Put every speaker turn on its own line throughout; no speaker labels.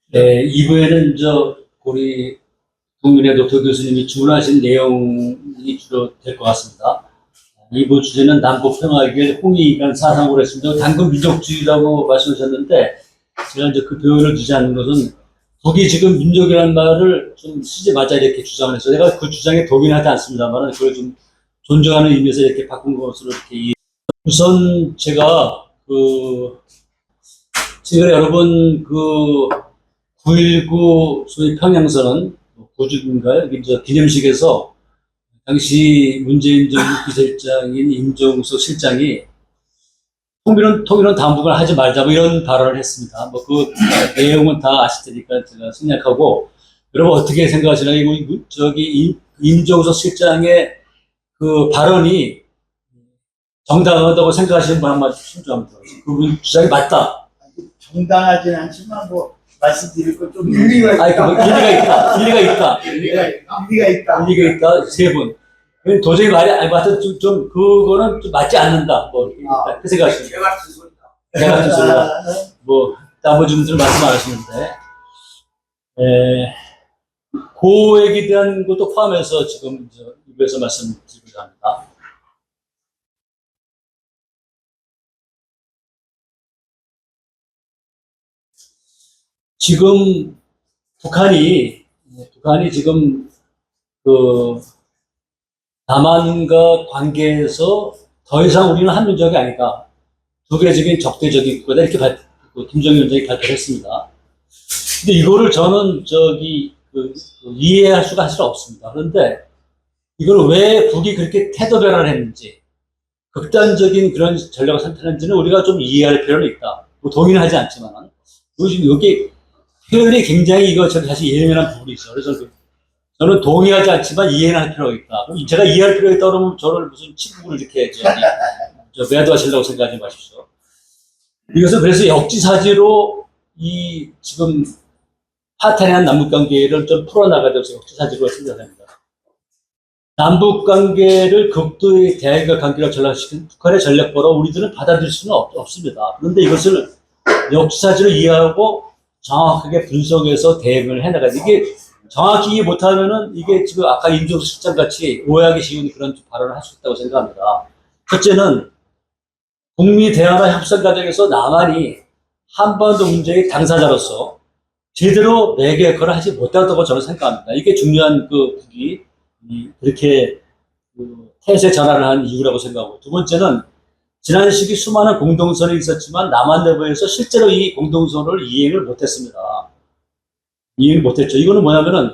네, 2부에는 우리 동민의 노토 교수님이 주문하신 내용이 주로 될 것 같습니다. 2부 주제는 남북 평화길 홍익관 사상으로 했습니다. 단군 민족주의라고 말씀하셨는데, 제가 이제 그 표현을 두지 않는 것은, 독이 지금 민족이라는 말을 좀 쓰지 마자 이렇게 주장을 해서, 내가 그 주장에 동의하지 않습니다만, 그걸 좀 존중하는 의미에서 이렇게 바꾼 것으로 이렇게. 우선 제가 최근에 여러분 9.19 소위 평양선언 9주인가요? 기념식에서 당시 문재인 정부 비서실장인 임종석 실장이 통일은 당분간 하지 말자 뭐 이런 발언을 했습니다. 뭐 그 내용은 다 아실 테니까 제가 생략하고, 여러분 어떻게 생각하시나요? 임종석 실장의 그 발언이 정당하다고 생각하시는 분 한번 신청합니다. 그분 주장이 맞다.
정당하지는 않지만 말씀드릴 건 좀 일리가 있다.
일리가 있다. 세 분. 도저히 말이 안 맞다. 그거는 좀 맞지 않는다. 그 생각하십니다. 제가 같은 소리다. 나머지 분들은 말씀 안 하시는데. 고액에 대한 것도 포함해서 지금 입에서 말씀드리고자 합니다. 지금 북한이 지금 남한과 관계에서 더 이상 우리는 한민족이 아니다. 두개적인 적대적인 거다. 이렇게 김정일 위원장이 발표를 했습니다. 근데 이거를 저는 이해할 수가 사실 없습니다. 그런데 이걸 왜 북이 그렇게 태도 변화를 했는지, 극단적인 그런 전략을 선택했는지는 우리가 좀 이해할 필요는 있다. 동의는 하지 않지만, 여기 표현이 굉장히 사실 예민한 부분이 있어요. 그래서 저는 동의하지 않지만 이해는 할 필요가 있다. 그럼 제가 이해할 필요가 있다 그러면 저를 무슨 친구를 이렇게 매도하시려고 생각하지 마십시오. 이것은 그래서 역지사지로 지금 파탄한 남북관계를 좀 풀어나가면서 역지사지로 생각합니다. 남북관계를 극도의 대외과 관계로 전락시킨 북한의 전략보로 우리들은 받아들일 수는 없습니다. 그런데 이것을 역지사지로 이해하고 정확하게 분석해서 대응을 해나가야 돼. 이게 정확히 이해 못하면은 이게 지금 아까 임종석 실장 같이 오해하기 쉬운 그런 발언을 할 수 있다고 생각합니다. 첫째는 북미 대화나 협상 과정에서 남한이 한반도 문제의 당사자로서 제대로 매개 역할을 하지 못했다고 저는 생각합니다. 이게 중요한 북이 그렇게 태세 전환을 한 이유라고 생각하고, 두 번째는 지난 시기 수많은 공동선이 있었지만 남한 내부에서 실제로 이 공동선을 이행을 못했습니다. 이행을 못했죠. 이거는 뭐냐면은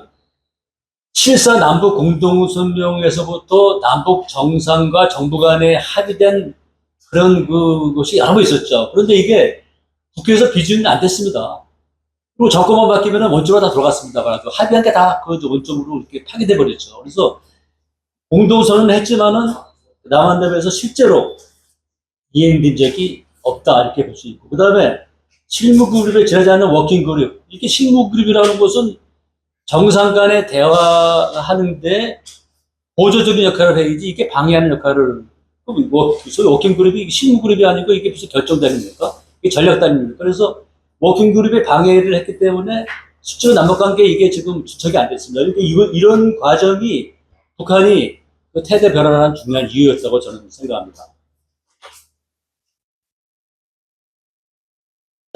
실사 남북 공동선명에서부터 남북 정상과 정부 간에 합의된 그런 것이 여러 번 있었죠. 그런데 이게 국회에서 비준이 안 됐습니다. 그리고 정권만 바뀌면 원점으로 다 들어갔습니다. 합의한 게 다 원점으로 이렇게 파기돼 버렸죠. 그래서 공동선언을 했지만은 남한 내부에서 실제로 이행된 적이 없다, 이렇게 볼 수 있고, 그 다음에 실무그룹에 지나지 않는 워킹그룹. 이게 실무그룹이라는 것은 정상 간에 대화하는데 보조적인 역할을 해야지 이게 방해하는 역할을, 소위 워킹그룹이 실무그룹이 아니고 이게 무슨 결정단입니까? 이게 전략단입니까? 그래서 워킹그룹에 방해를 했기 때문에 실제로 남북관계에 이게 지금 주척이 안 됐습니다. 그러니까 이런 과정이 북한이 태세 변화한 중요한 이유였다고 저는 생각합니다.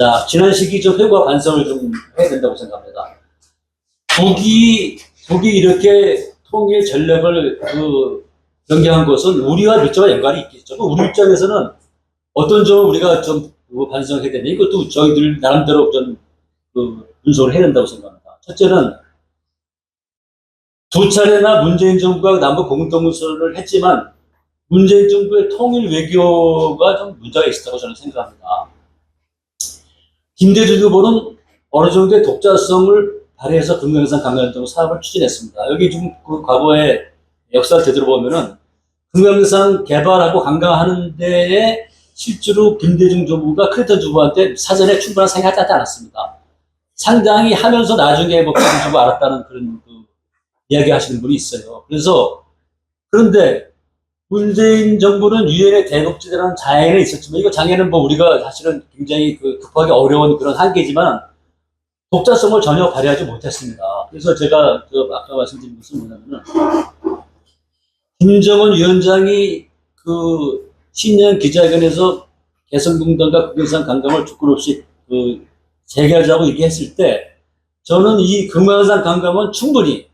자, 지난 시기 회고와 반성을 좀 해야 된다고 생각합니다. 북이 이렇게 통일 전략을 변경한 것은 우리와 밀접한 연관이 있겠죠. 우리 입장에서는 어떤 점을 우리가 좀 반성해야 되냐, 이것도 저희들 나름대로 좀 분석을 해야 된다고 생각합니다. 첫째는 두 차례나 문재인 정부가 남북 공동선언을 했지만 문재인 정부의 통일 외교가 좀 문제가 있었다고 저는 생각합니다. 김대중 후보는 어느 정도의 독자성을 발휘해서 금강산 강간동 사업을 추진했습니다. 여기 지금 과거의 역사를 되돌아보면은 금강산 개발하고 관광하는 데에 실제로 김대중 정부가 클린턴 정부한테 사전에 충분한 상의하지 않았습니다. 상당히 하면서 나중에 김대중 정부 알았다는 그런 이야기 하시는 분이 있어요. 그런데 문재인 정부는 유엔의 대독지대라는 장애는 있었지만, 이거 장애는 우리가 사실은 굉장히 극복하기 어려운 그런 한계지만, 독자성을 전혀 발휘하지 못했습니다. 그래서 제가 아까 말씀드린 것은 뭐냐면은 김정은 위원장이 그 신년 기자회견에서 개성공단과 국민상 강감을 조건 없이 재개하자고 얘기했을 때 저는 이 금강산 강감은 충분히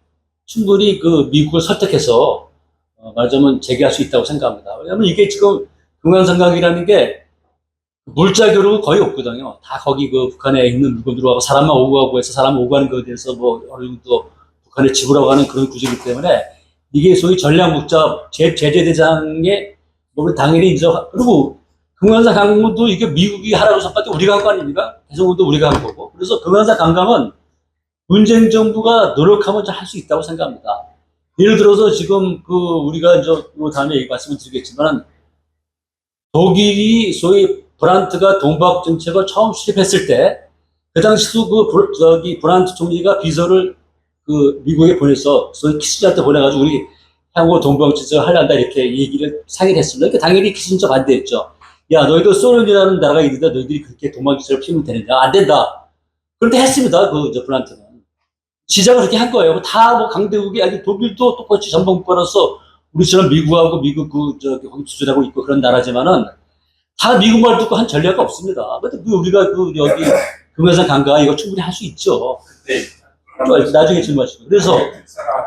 그 미국을 설득해서 말하자면 재개할 수 있다고 생각합니다. 왜냐하면 이게 지금 금강산 강이라는 게 물자 교류가 거의 없거든요. 다 거기 그 북한에 있는 물건들로 하고 사람만 오고 가고 해서 사람 오고 가는 거에 대해서 뭐 어느 정도 북한에 지불하고 하는 그런 구조이기 때문에 이게 소위 전략목자 제재대장의 뭐 당연히 인정. 그리고 금강산 강도 이게 미국이 하라고 선봤더니 우리가 한 거 아닙니까? 개성공단도 우리가 한 거고. 그래서 금강산 강감은 문재인 정부가 노력하면 할 수 있다고 생각합니다. 예를 들어서 지금 우리가 이제 다음에 말씀을 드리겠지만 독일이 소위 브란트가 동박 정책을 처음 수립했을 때 그 당시도 브란트 총리가 비서를 미국에 보내서 소위 키신저한테 보내가지고 우리 향후 동박 정책을 하려한다 이렇게 얘기를 상의를 했습니다. 그러니까 당연히 키신저 반대했죠. 야, 너희도 소련이라는 나라가 있는데 너희들이 그렇게 동박 정책을 피우면 되느냐? 안 된다. 그런데 했습니다. 브란트는. 시작을 그렇게 한 거예요. 다 뭐 강대국이, 아니, 독일도 똑같이 전범국가로서 우리처럼 미국하고 거기 투자하고 있고 그런 나라지만은 다 미국 말 듣고 한 전례가 없습니다. 근데 우리가 여기 금강산 강가 이거 충분히 할 수 있죠.
네.
나중에 질문하시고. 그래서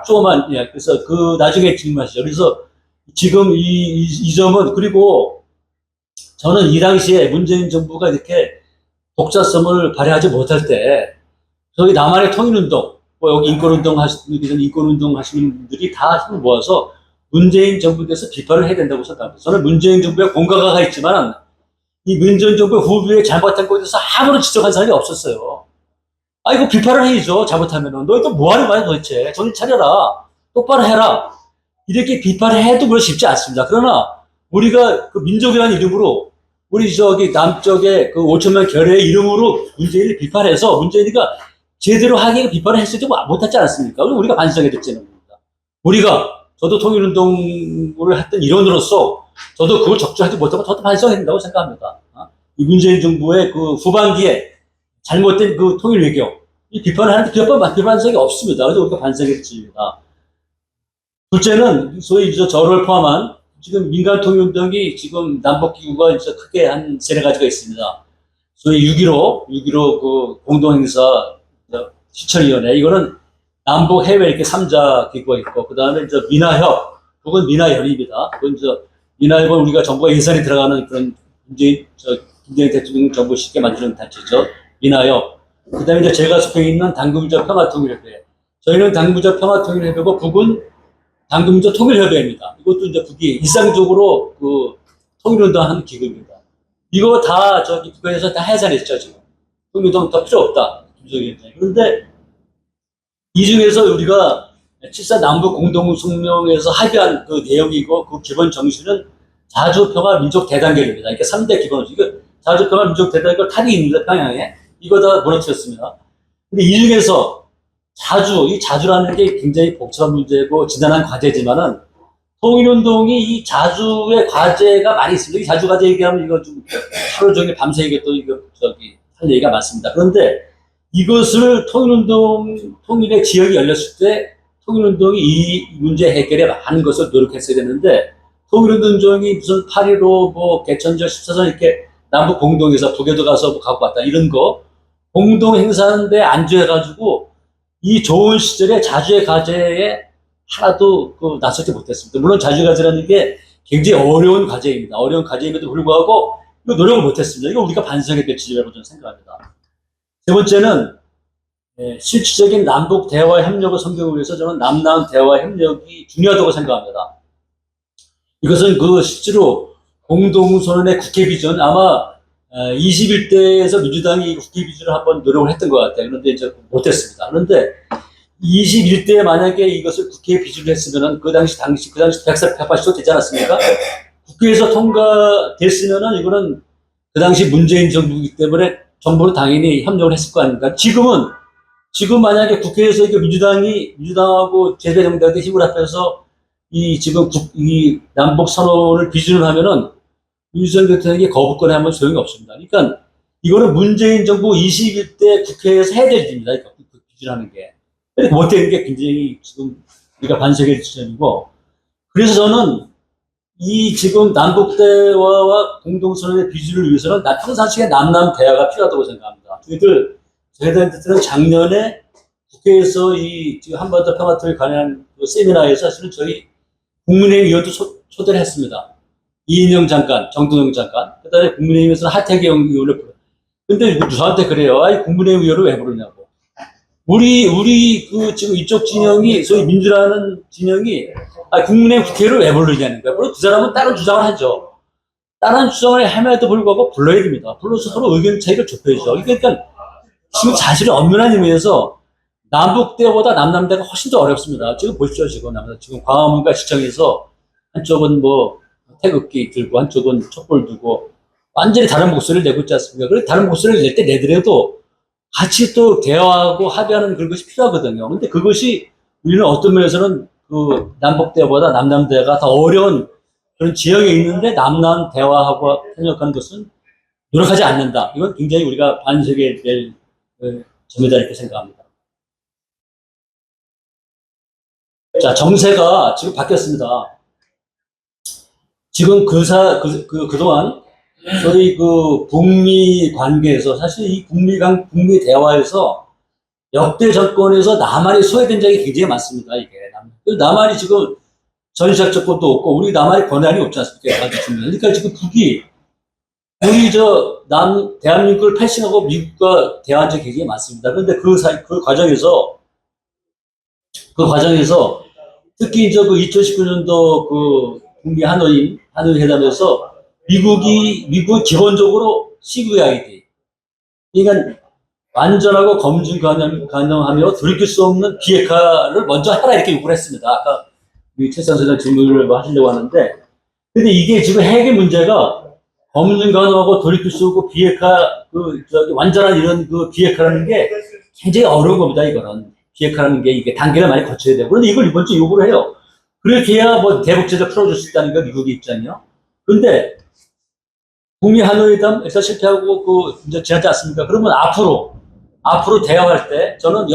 조금만, 예, 그래서 나중에 질문하시죠. 그래서 지금 이 점은, 그리고 저는 이 당시에 문재인 정부가 이렇게 독자성을 발휘하지 못할 때 저희 남한의 통일운동, 뭐 여기 인권운동 하시는 분들이 다 힘을 모아서 문재인 정부에 대해서 비판을 해야 된다고 생각합니다. 저는 문재인 정부에 공과가 있지만 이 문재인 정부의 후보에 잘못한 것에 대해서 아무런 지적한 사람이 없었어요. 이거 비판을 해야죠. 잘못하면은. 너희 또 뭐 하는 거야 도대체. 정신 차려라. 똑바로 해라. 이렇게 비판을 해도 그렇게 쉽지 않습니다. 그러나 우리가 민족이라는 이름으로 우리 남쪽의 5천만 결의의 이름으로 문재인을 비판해서 문재인이가 제대로 하게 비판을 했을지 못하지 않았습니까? 우리가 반성해야 됐잖아요. 저도 통일운동을 했던 일원으로서 저도 그걸 적절하지 못하고 저도 반성해야 된다고 생각합니다. 이 문재인 정부의 후반기에 잘못된 통일 외교, 이 비판을 하는데 비판성이 없습니다. 그래서 우리가 반성했습니다. 둘째는 소위 저를 포함한 지금 민간 통일운동이 지금 남북기구가 이제 크게 한 세네 가지가 있습니다. 소위 6.15 공동행사 실천위원회, 이거는 남북 해외 이렇게 3자 기구가 있고, 그 다음에 이제 민화협, 그건 민화연입니다. 그건 민화협은 우리가 정부가 예산이 들어가는 그런 김대중 대통령 정부 쉽게 만드는 단체죠. 민화협. 그 다음에 이제 제가 속해 있는 당금민족 평화통일협회. 저희는 당금민족 평화통일협회고, 북은 당금민족 통일협회입니다. 이것도 이제 북이 일상적으로 통일운동 하는 기구입니다. 이거 다 북한에서 다 해산했죠, 지금. 통일운동 더 필요 없다. 그런데 이 중에서 우리가 7.4 남북 공동성명에서 합의한 내용이고 기본 정신은 자주평화 민족 대단결입니다. 이게 3대 기본으로. 이거 자주평화 민족 대단결 탈이 있는데 평양에 이거 다 무너뜨렸습니다. 근데 이 중에서 이 자주라는 게 굉장히 복잡한 문제고 지난한 과제지만은 통일운동이 이 자주의 과제가 많이 있습니다. 이 자주 과제 얘기하면 이거 좀 하루 종일 밤새 얘기해도 할 얘기가 많습니다. 그런데 이것을 통일의 지역이 열렸을 때 통일운동이 이 문제 해결에 많은 것을 노력했어야 되는데 통일운동이 무슨 8.15 개천절 14선 이렇게 남북 공동에서 북에도 가서 갖고 왔다 이런 거 공동 행사하는데 안주해가지고 이 좋은 시절에 자주의 과제에 하나도 나서지 못했습니다. 물론 자주의 과제라는 게 굉장히 어려운 과제입니다. 어려운 과제임에도 불구하고 이거 노력을 못했습니다. 이거 우리가 반성해야 될 지점이라고 저는 생각합니다. 세 번째는 실질적인 남북 대화 협력을 선경하기 위해서 저는 남남 대화 협력이 중요하다고 생각합니다. 이것은 실제로 공동선언의 국회 비전, 아마 21대에서 민주당이 국회 비전을 한번 노력을 했던 것 같아요. 그런데 이제 못했습니다. 그런데 21대에 만약에 이것을 국회 비전을 했으면은 그 당시 180도 되지 않았습니까? 국회에서 통과됐으면은 이거는 그 당시 문재인 정부이기 때문에 정부는 당연히 협력을 했을 거 아닙니까? 지금 만약에 국회에서 민주당하고 제대정당의 힘을 합해서 지금 이 남북 선언을 비준을 하면은 윤석열 대통령이 거부권에 하면 소용이 없습니다. 그러니까 이거는 문재인 정부 21대 국회에서 해야 될 일입니다. 그 규준하는 게. 근데 못 되는 게 굉장히 지금 우리가 반색의 지점이고, 그래서 저는 이 지금 남북 대화와 공동선언의 비준을 위해서는 평상시에 남남 대화가 필요하다고 생각합니다. 저희들은 작년에 국회에서 이 지금 한반도 평화통일 관련 그 세미나에서 사실은 저희 국민의힘 의원도 초대를 했습니다. 이인영 장관, 정동영 장관, 그 다음에 국민의힘에서는 하태경 의원을 불러요. 근데 저한테 그래요. 아니, 국민의힘 의원을 왜 부르냐고. 우리 그 지금 이쪽 진영이, 소위 민주라는 진영이, 국민의힘 국회를 왜 부르냐는 거야. 물론 그 사람은 다른 주장을 하죠. 다른 주장을 함에도 불구하고 불러야 됩니다. 불러서 서로 의견 차이를 좁혀야죠. 그러니까 지금 사실은 엄연한 의미에서 남북대보다 남남대가 훨씬 더 어렵습니다. 지금 보십시오. 지금 광화문과 시청에서 한쪽은 뭐 태극기 들고 한쪽은 촛불 두고 완전히 다른 목소리를 내고 있지 않습니까? 그리고 다른 목소리를 낼 때 내더라도 같이 또 대화하고 합의하는 그런 것이 필요하거든요. 근데 그것이 우리는 어떤 면에서는 그 남북대화보다 남남대화가 더 어려운 그런 지역에 있는데 남남 대화하고 협력하는 것은 노력하지 않는다. 이건 굉장히 우리가 반성해야 될 점이다 이렇게 생각합니다. 자, 정세가 지금 바뀌었습니다. 지금 그동안 저희 그 북미 관계에서 사실 이 북미 대화에서 역대 정권에서 남한이 소외된 적이 굉장히 많습니다. 이게 남한이 지금 전시적 조건도 없고 우리 남한이 권한이 없지 않습니까? 그러니까 지금 우리 대한민국을 패싱하고 미국과 대화한 적이 굉장히 많습니다. 그런데 그 과정에서 특히 이제 그 2019년도 그 북미 하노이 회담에서 미국이 기본적으로 CVID, 그러니까 완전하고 검증 가능하며 돌이킬 수 없는 비핵화를 먼저 해라 이렇게 요구를 했습니다. 아까 우리 최상 소장 질문을 하시려고 하는데, 근데 이게 지금 핵의 문제가 검증 가능하고 돌이킬 수 없고 완전한 이런 그 비핵화라는 게 굉장히 어려운 겁니다. 이거는 비핵화라는 게 이게 단계를 많이 거쳐야 되고, 그런데 이걸 이번 주 요구를 해요. 그렇게 해야 뭐 대북제재 풀어줄 수 있다는 게 미국의 입장이요. 그런데 북미 하노이담에서 실패하고 이제 지났지 않습니까? 그러면 앞으로 대화할 때 저는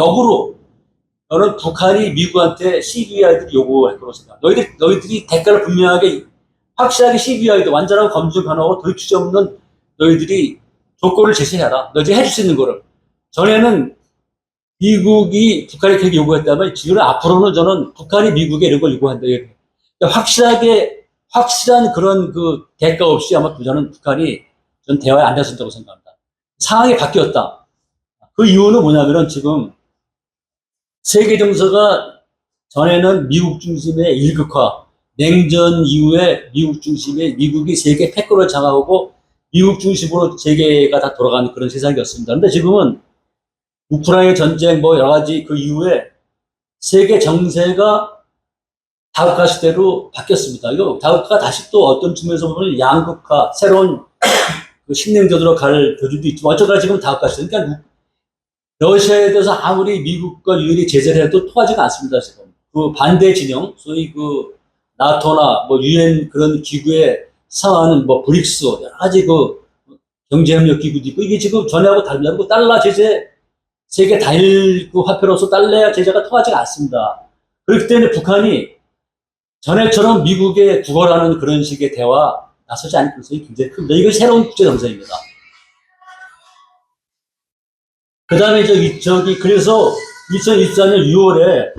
북한이 미국한테 CVID를 요구할 거라고 생각합니다. 너희들이 대가를 분명하게 확실하게 CVID 완전하고 검증 가능하고 돌이킬 수 없는 너희들이 조건을 제시해라. 너희들이 해줄 수 있는 거를. 전에는 미국이 북한에 그렇게 요구했다면 지금은 앞으로는 저는 북한이 미국에 이런 걸 요구한다. 그러니까 확실한 그런 그 대가 없이 아마 저는 북한이 전 대화에 안 됐었다고 생각합니다. 상황이 바뀌었다. 그 이유는 뭐냐면은 지금 세계 정서가 전에는 미국 중심의 일극화, 냉전 이후에 미국이 세계 패권을 장악하고 미국 중심으로 세계가 다 돌아가는 그런 세상이었습니다. 그런데 지금은 우크라이나 전쟁 여러 가지 그 이후에 세계 정세가 다국화 시대로 바뀌었습니다. 이거 다국화가 다시 또 어떤 측면에서 보면 양극화, 새로운 그 신냉전으로 갈 교주도 있지만 어쩌다 지금 다국화 시대. 그러니까 러시아에 대해서 아무리 미국과 유엔이 제재를 해도 통하지가 않습니다. 지금 그 반대 진영, 소위 그 나토나 유엔 그런 기구에 상하는 브릭스 여러 가지 그 경제협력 기구도 있고 이게 지금 전에하고 다르고 달러 제재 세계 단일 그 화폐로서 달러 제재가 통하지가 않습니다. 그렇기 때문에 북한이 전에처럼 미국에 구걸하는 그런 식의 대화 나서지 않을 가능성이 굉장히 큽니다. 이건 새로운 국제 정세입니다. 그 다음에 그래서 2024년 6월에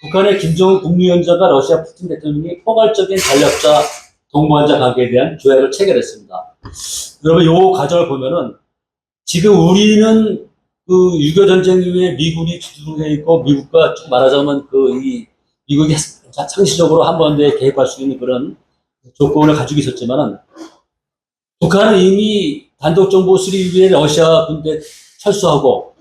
북한의 김정은 국무위원장과 러시아 푸틴 대통령이 포괄적인 전략자 동반자 관계에 대한 조약을 체결했습니다. 여러분, 요 과정을 보면은 지금 우리는 그 6.25 전쟁 이후에 미군이 주둔해 있고 미국과 쭉 말하자면 미국이 상시적으로 한 번에 개입할 수 있는 그런 조건을 가지고 있었지만은 북한은 이미 단독정보 수립 위에 러시아 군대 철수하고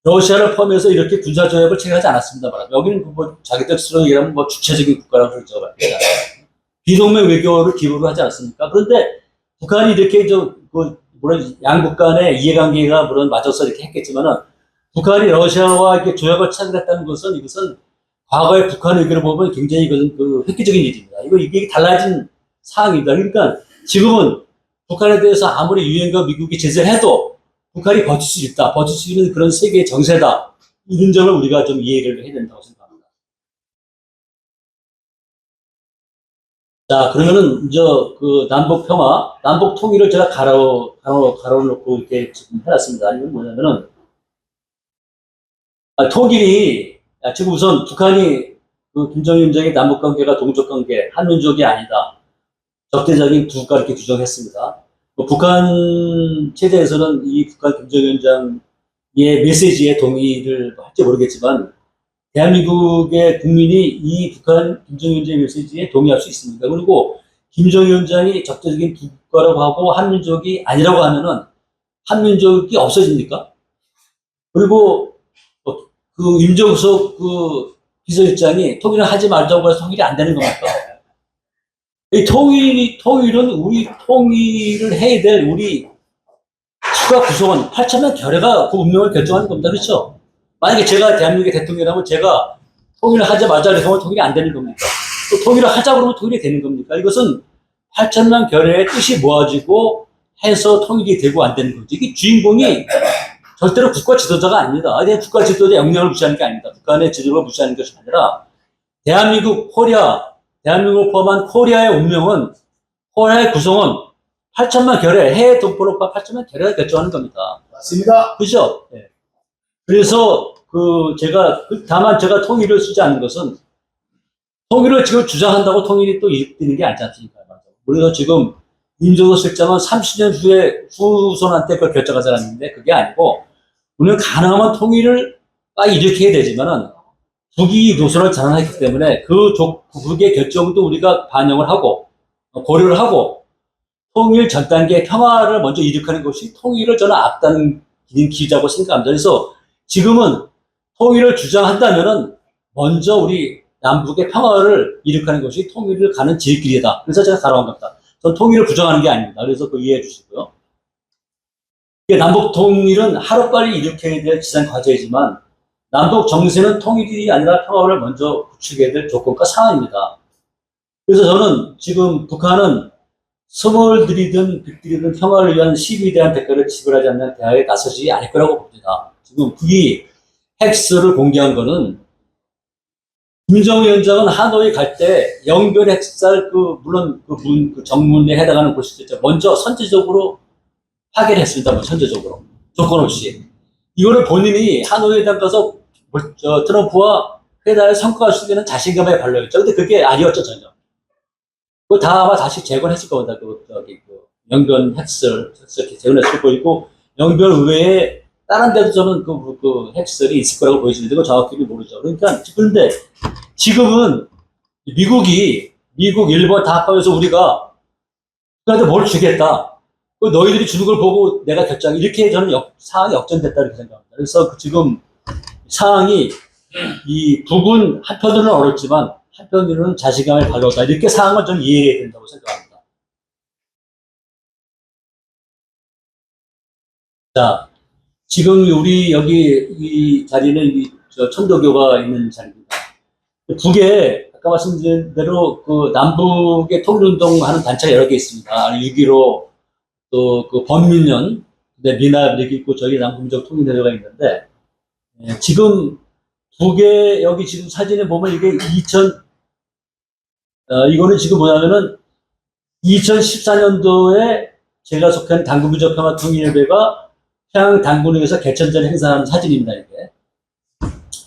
러시아를 포함해서 이렇게 군사조약을 체결하지 않았습니다. 여기는 자기들 스스로 얘기하면 주체적인 국가라고 그러죠. 비동맹 외교를 기본으로 하지 않았습니까? 그런데 북한이 이렇게 물론 양국 간의 이해관계가 물론 맞아서 이렇게 했겠지만은 북한이 러시아와 이렇게 조약을 체결했다는 것은 이것은 과거의 북한 의견을 보면 굉장히 이것은 획기적인 일입니다. 이게 달라진 상황입니다. 그러니까 지금은 북한에 대해서 아무리 유엔과 미국이 제재를 해도 북한이 버틸 수 있다, 버틸 수 있는 그런 세계의 정세다. 이런 점을 우리가 좀 이해를 해야 된다고 생각합니다. 자, 그러면은, 그, 남북 평화, 남북 통일을 제가 가로놓고 이렇게 지금 해놨습니다. 이건 뭐냐면은, 통일이, 지금 우선 북한이 그 김정일 위원장의 남북 관계가 동족 관계, 한민족이 아니다. 적대적인 두 국가 이렇게 규정했습니다. 북한 체제에서는 이 북한 김정일 위원장의 메시지에 동의를 할지 모르겠지만, 대한민국의 국민이 이 북한 김정일 위원장의 메시지에 동의할 수 있습니까? 그리고 김정일 위원장이 적대적인 두 국가라고 하고 한민족이 아니라고 하면은 한민족이 없어집니까? 그리고 그 임종석 그 비서실장이 통일을 하지 말자고 해서 통일이 안 되는 겁니까? 이 통일은 우리 통일을 해야 될 우리 추가 구성원 8천만 결의가 그 운명을 결정하는 겁니다. 그렇죠? 만약에 제가 대한민국의 대통령이라면 제가 통일을 하지 말자 그래서 통일이 안 되는 겁니까? 또 통일을 하자 그러면 통일이 되는 겁니까? 이것은 8천만 결의의 뜻이 모아지고 해서 통일이 되고 안 되는 거죠. 이게 주인공이 절대로 국가 지도자가 아닙니다. 아니, 국가 지도자 역량을 무시하는 게 아닙니다. 북한의 지도를 무시하는 것이 아니라 대한민국, 대한민국을 포함한 코리아의 운명은, 코리아의 구성은 8천만 결의, 해외 동포로과 8천만 결의가 결정하는 겁니다.
맞습니다.
그죠? 네. 그래서, 다만 제가 통일을 쓰지 않는 것은, 통일을 지금 주장한다고 통일이 또 이익되는 게 아니지 않습니까? 그래서 지금, 임종석 실장은 30년 후손한테 그걸 결정한 사람인데, 그게 아니고, 우리는 가능하면 통일을 빨리 일으켜야 되지만은, 북이 노선을 전환했기 때문에 북의 결정도 우리가 반영을 하고, 고려를 하고, 통일 전 단계 평화를 먼저 이룩하는 것이 통일을 저는 앞다는 기자고 생각합니다. 그래서 지금은 통일을 주장한다면은 먼저 우리 남북의 평화를 이룩하는 것이 통일을 가는 지름길이다. 그래서 제가 가라온 겁니다. 전 통일을 부정하는 게 아닙니다. 그래서 그 이해해 주시고요. 남북 통일은 하루빨리 일으켜야 될 지상 과제이지만 남북 정세는 통일이 아니라 평화를 먼저 구축해야 될 조건과 상황입니다. 그래서 저는 지금 북한은 스몰 들이든 빅 들이든 평화를 위한 시비에 대한 대가를 지불하지 않는 대화에 나서지 않을 거라고 봅니다. 지금 북이 핵스를 공개한 거는 김정일 위원장은 하노이 갈 때 영변 핵살 물론 그 정문에 해당하는 곳이죠. 먼저 선제적으로 파괴를 했습니다. 선제적으로 조건 없이 이거를 본인이 하노이에 가서 트럼프와 회담에 성과할 수 있는 자신감에 발려있죠. 근데 그게 아니었죠 전혀. 그거 다 아마 다시 재건했을 겁니다. 영변 핵설 재건했을 거고, 영변 의외에 다른 데도 저는 그 핵설이 있을 거라고 보여지는데, 그거 정확히 모르죠. 그러니까, 그런데 지금은 미국, 일본 다 합하면서 우리가 그한테 뭘 주겠다. 너희들이 주는 걸 보고 내가 결정, 이렇게 저는 상황이 역전됐다 이렇게 생각합니다. 그래서 지금 상황이 이 북은 한편으로는 어렵지만, 한편으로는 자신감을 발휘한다. 이렇게 상황을 좀 이해해야 된다고 생각합니다. 자, 지금 우리 여기 이 자리는 천도교가 있는 자리입니다. 북에 아까 말씀드린 대로 그 남북의 통일운동하는 단체가 여러 개 있습니다. 6.15 또 그 범민련, 미납 이렇게 있고 저희 남북민족 통일대회가 있는데 지금 북에 여기 지금 사진에 보면 이게 이거는 지금 뭐냐면은 2014년도에 제가 속한 당군민족 평화통일협회가 평양 당군릉에서 개천절 행사하는 사진입니다, 이게.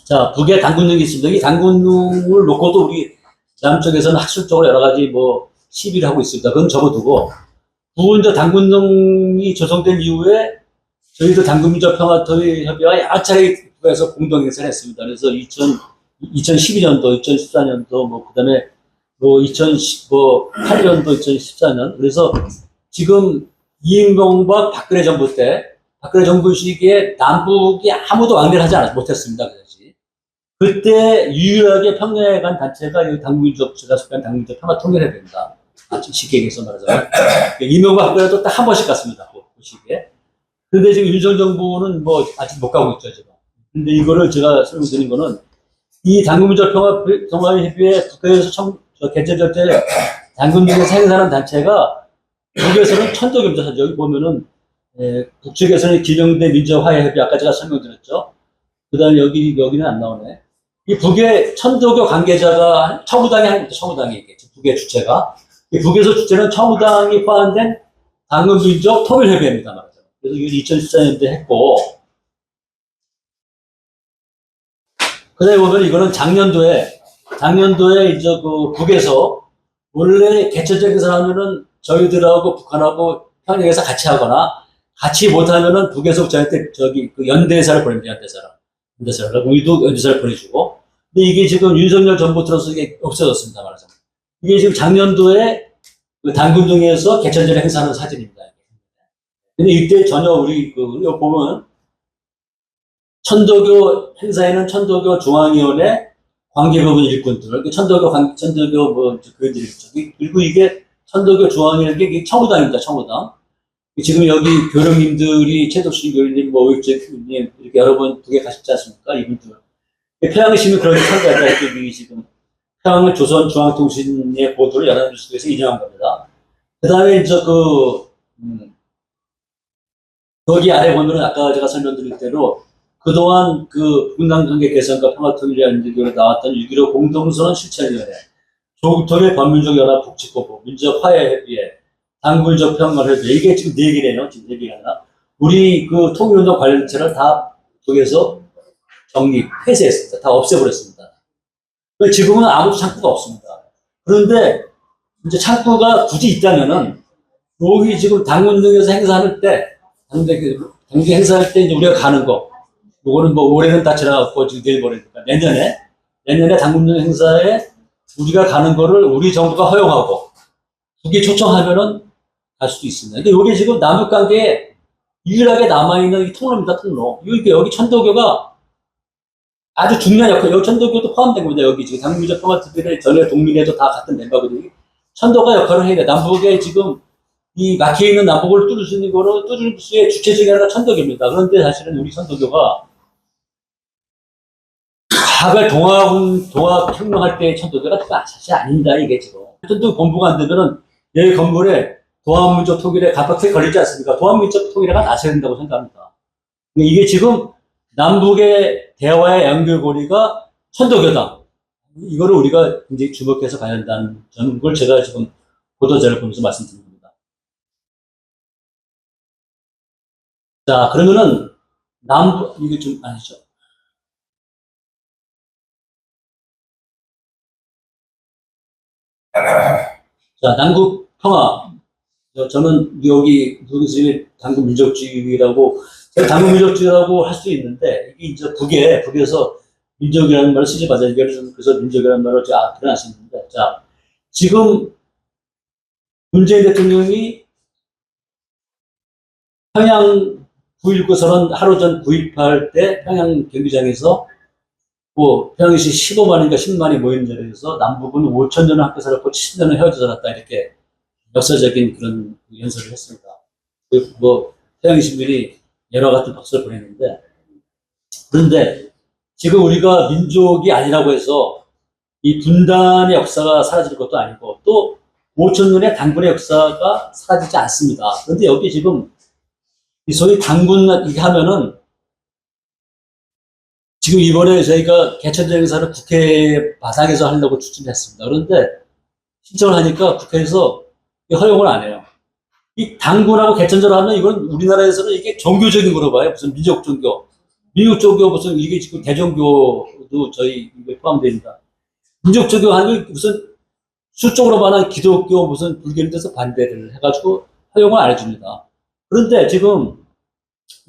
자, 북에 당군릉이 있습니다. 이 당군릉을 놓고도 우리 남쪽에서는 학술적으로 여러 가지 시비를 하고 있습니다. 그건 접어두고, 북은 당군릉이 조성된 이후에 저희도 당군민족 평화통일협회와 여러 차례 북에서 공동행사를 했습니다. 그래서 2012년도, 2014년도, 그 다음에 2018년도, 2014년. 그래서 지금 이명박 박근혜 정부 때, 박근혜 정부 시기에 남북이 아무도 왕래를 하지 못했습니다. 그때 유일하게 평양에 간 단체가 제가 속한 당민족 평화통일협회입니다. 쉽게 얘기해서 말하자면. 이명박 박근혜도 딱 한 번씩 갔습니다. 그 시기에. 그런데 지금 윤석열 정부는 아직 못 가고 있죠, 지금. 근데 이거를 제가 설명드린 거는 이 당군민족 평화협의회 국회에서 개최될 때 당군민족에서 행사하는 단체가 북에서는 천도겸사죠. 여기 보면은 북측에서는 김영대 민족화해협의 아까 제가 설명드렸죠. 그 다음에 여기는 안 나오네. 이 북의 천도교 관계자가 청우당이 아닙니다. 청우당이 이게 북의 주체가. 이 북에서 주체는 청우당이 포함된 당근민족 통일협의회입니다. 말하자면. 그래서 이걸 2014년도에 했고, 그 다음에 보면 이거는 작년도에 이제 그 북에서 원래 개최적인 사람들은 저희들하고 북한하고 평양에서 같이 하거나 같이 못하면은 북에서 저한테 그 연대사를 보냅니다. 연대사를. 우리도 연대사를 보내주고. 근데 이게 지금 윤석열 정부 들어서 이게 없어졌습니다. 말하자면. 이게 지금 작년도에 그 당군동에서 개천절에 행사하는 사진입니다. 근데 이때 전혀 이거 보면 천도교 행사에는 천도교 중앙위원회 관계부분 일꾼들, 천도교 그들이 있죠. 그리고 이게 천도교 중앙위원회 이게 청우당입니다. 청우당. 지금 여기 교령님들이 최덕순 교령님, 오익재님 이렇게 여러 번 북에 가셨지 않습니까? 이분들. 평양시민 그런 참가자 지금 평양을 조선중앙통신의 보도를 연합뉴스에서 인용한 겁니다. 그 다음에 이제 거기 아래 보면은 아까 제가 설명드린 대로 그동안 그 분단관계 개선과 평화통일위원회 나왔던 6.15 공동선언 실천위원회, 조국통일 반민족연합 북측본부, 민족화해협의회, 당군적 평화협의회, 이게 지금 4개네요. 지금 4개가 아니라. 우리 그 통일운동 관련체를 다 북에서 폐쇄했습니다. 다 없애버렸습니다. 지금은 아무도 창구가 없습니다. 그런데 이제 창구가 굳이 있다면은 여기 지금 당군동에서 행사할 때, 당대 행사할 때 이제 우리가 가는 거, 요거는 뭐 올해는 다 지나갔고 지금 내일 모레니까 내년에 당군동 행사에 우리가 가는 거를 우리 정부가 허용하고 북이 초청하면은 갈 수도 있습니다. 근데 요게 지금 남북 관계에 유일하게 남아있는 이 통로입니다. 통로. 여기 천도교가 아주 중요한 역할, 여기 천도교도 포함된 겁니다. 여기 지금 당민족 평화특별회 전에 동민회도 다 같은 멤버거든요. 천도가 역할을 해야 돼. 남북에 지금 이 막혀있는 남북을 뚫을 수 있는 거로 뚫을 수의 주체적인 하나가 천도교입니다. 그런데 사실은 우리 천도교가 과거 동학혁명할 때의 천도교가 사실 아닙니다. 이게 지금. 천도 본부가 안 되면은 여기 건물에 도한민족 통일에 갑박하게 걸리지 않습니까? 도한민족 통일회가 나서야 된다고 생각합니다. 이게 지금 남북의 대화의 연결고리가 천도교다. 이거를 우리가 굉장히 주목해서 가야 한다는 걸 제가 지금 보도자를 보면서 말씀드린 겁니다. 자, 그러면은 이게 좀 아니죠. 자, 남북 평화. 저는 여기 누구지 당군 민족주의라고 당군 민족주의라고 할 수 있는데 이게 이제 북에서 민족이라는 말을 쓰지 마자. 그래서 민족이라는 말을 표현하시는데, 자, 지금 문재인 대통령이 평양 9.19 선언 하루 전 구입할 때 평양 경기장에서 평양시 15만인가 10만이 모인 자리에서 남북은 5,000년을 함께 살았고 70년을 헤어져 살았다. 이렇게 역사적인 그런 연설을 했습니다. 평양 시민이 여러 같은 박수를 보냈는데, 그런데 지금 우리가 민족이 아니라고 해서 이 분단의 역사가 사라질 것도 아니고 또 5,000년의 당군의 역사가 사라지지 않습니다. 그런데 여기 지금 이 소위 당군 이게 하면은 지금 이번에 저희가 개천절 행사를 국회 바닥에서 하려고 추진했습니다. 그런데 신청을 하니까 국회에서 허용을 안 해요. 이 당군하고 개천절 하면 이건 우리나라에서는 이게 종교적인 거로 봐요. 무슨 민족 종교. 미국 종교 무슨 이게 지금 대종교도 저희 이게 포함됩니다. 민족 종교 하는 게 무슨 수적으로 말하는 기독교 무슨 불교에 대해서 반대를 해가지고 허용을 안 해줍니다. 그런데 지금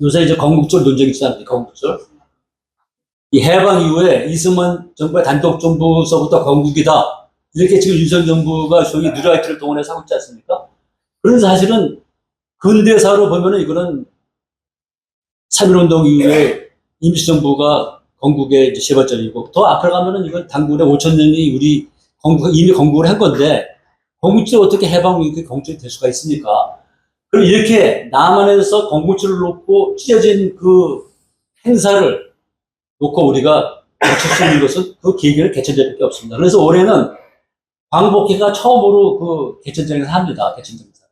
요새 이제 건국절 논쟁이 있지 않습니까? 건국절. 이 해방 이후에 이승만 정부의 단독 정부서부터 건국이다. 이렇게 지금 윤석열 정부가 소위 뉴라이트를 동원해서 하고 있지 않습니까? 그래서 사실은 근대사로 보면은 이거는 3.1운동 이후에 임시정부가 건국의 이제 시발점이고, 더 앞으로 가면은 이건 당군의 5,000년이 이미 건국을 한 건데, 건국절이 어떻게 해방 이렇게 건국절이 될 수가 있습니까? 그럼 이렇게 남한에서 건국절을 놓고 찢어진 그 행사를 놓고 우리가 맞출 수 있는 것은 그 계기를 개천절밖에 없습니다. 그래서 올해는 광복회가 처음으로 그 개천절에서 합니다. 개천절 행사를.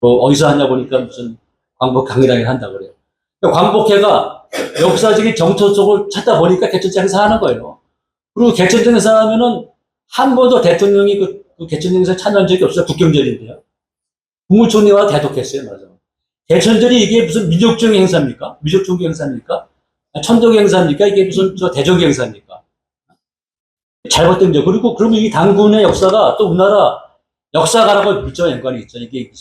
어디서 하냐 보니까 무슨 광복 강력하게 한다 그래요. 그러니까 광복회가 역사적인 정토 속을 찾다 보니까 개천절 행사하는 거예요. 그리고 개천절 행사하면은 한 번도 대통령이 그 개천절 행사 참여한 적이 없어요. 국경절인데요. 국무총리와 대독했어요, 맞아. 개천절이 이게 무슨 민족적 행사입니까? 민족종교 행사입니까? 천도교 행사입니까? 이게 무슨 대종교 행사입니까? 잘못된 점. 그리고 그러면 이 당군의 역사가 또 우리나라 역사가라고 밀접한 연관이 있죠. 이게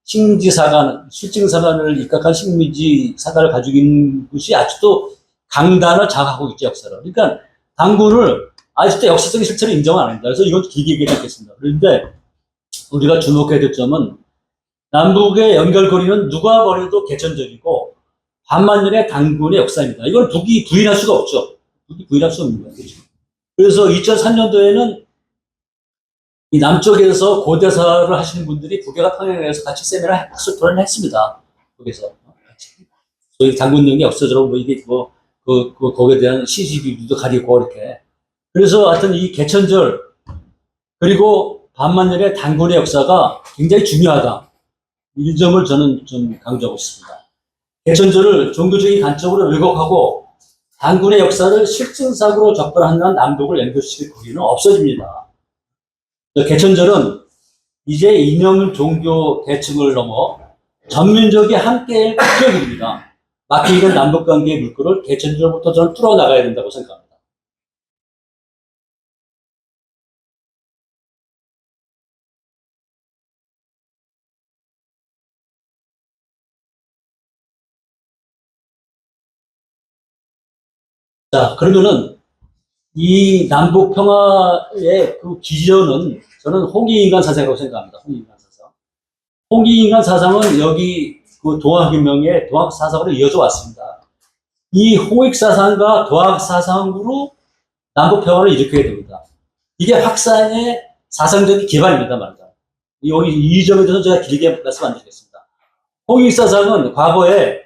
식민지 사관, 실증사관을 입각한 식민지 사관을 가지고 있는 것이 아직도 강단을 장악하고 있죠, 역사를. 그러니까 당군을 아직도 역사적인 실체를 인정을 안 합니다. 그래서 이건 길게 얘기하겠습니다. 그런데 우리가 주목해야 될 점은 남북의 연결고리는 누가 버려도 개천절이고 반만년의 당군의 역사입니다. 이걸 북이 부인할 수가 없죠. 북이 부인할 수 없는 거예요. 그래서 2003년도에는 이 남쪽에서 고대사를 하시는 분들이 북에가 평양에서 같이 세미나 학술 토론을 했습니다. 거기서 같이. 소위 당군령이 없어져서 뭐 이게 거기에 대한 시시비도 가리고 이렇게. 그래서 하여튼 이 개천절 그리고 반만년의 당군의 역사가 굉장히 중요하다. 이 점을 저는 좀 강조하고 싶습니다. 개천절을 종교적인 관점으로 왜곡하고 당군의 역사를 실증사고로 접근하는 남북을 연결시킬 고리는 없어집니다. 개천절은 이제 이념 종교 계층을 넘어 전민족이 함께할 국격입니다. 막히는 남북관계의 물꼬를 개천절부터 저는 뚫어나가야 된다고 생각합니다. 자, 그러면은 이 남북 평화의 그 기전은 저는 홍익인간 사상이라고 생각합니다. 홍익인간 사상. 홍익인간 사상은 여기 그 동학혁명의 동학 사상으로 이어져 왔습니다. 이 홍익 사상과 동학 사상으로 남북 평화를 일으켜야 됩니다. 이게 확산의 사상적인 기반입니다, 말이죠. 이 점에 대해서 제가 길게 말씀 안 드리겠습니다. 홍익 사상은 과거에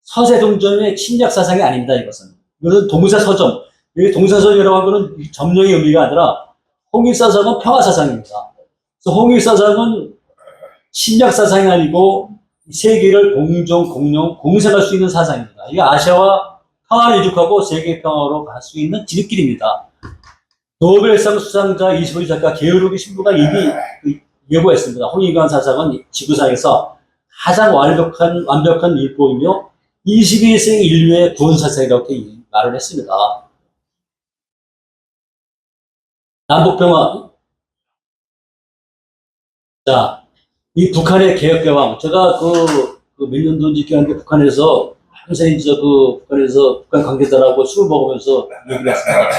서세동전의 침략 사상이 아닙니다, 이것은. 이것은 동사서점. 이 동사서점이라고 하는 점령의 의미가 아니라 홍익사상은 평화사상입니다. 그래서 홍익사상은 침략사상이 아니고 세계를 공정, 공생할 수 있는 사상입니다. 이게 아시아와 평화를 이룩하고 세계 평화로 갈 수 있는 지름길입니다. 노벨상 수상자 이시보리 작가 게으르기 신부가 이미 예고했습니다. 홍익관 사상은 지구상에서 가장 완벽한 율법이며 21세기 인류의 구원사상이라고 말을 했습니다. 남북평화. 자, 이 북한의 개혁개방. 제가 몇 년도인지 기억하는데 북한에서 항상 북한에서 북한 관계자라고 술을 먹으면서 얘기를 했습니다.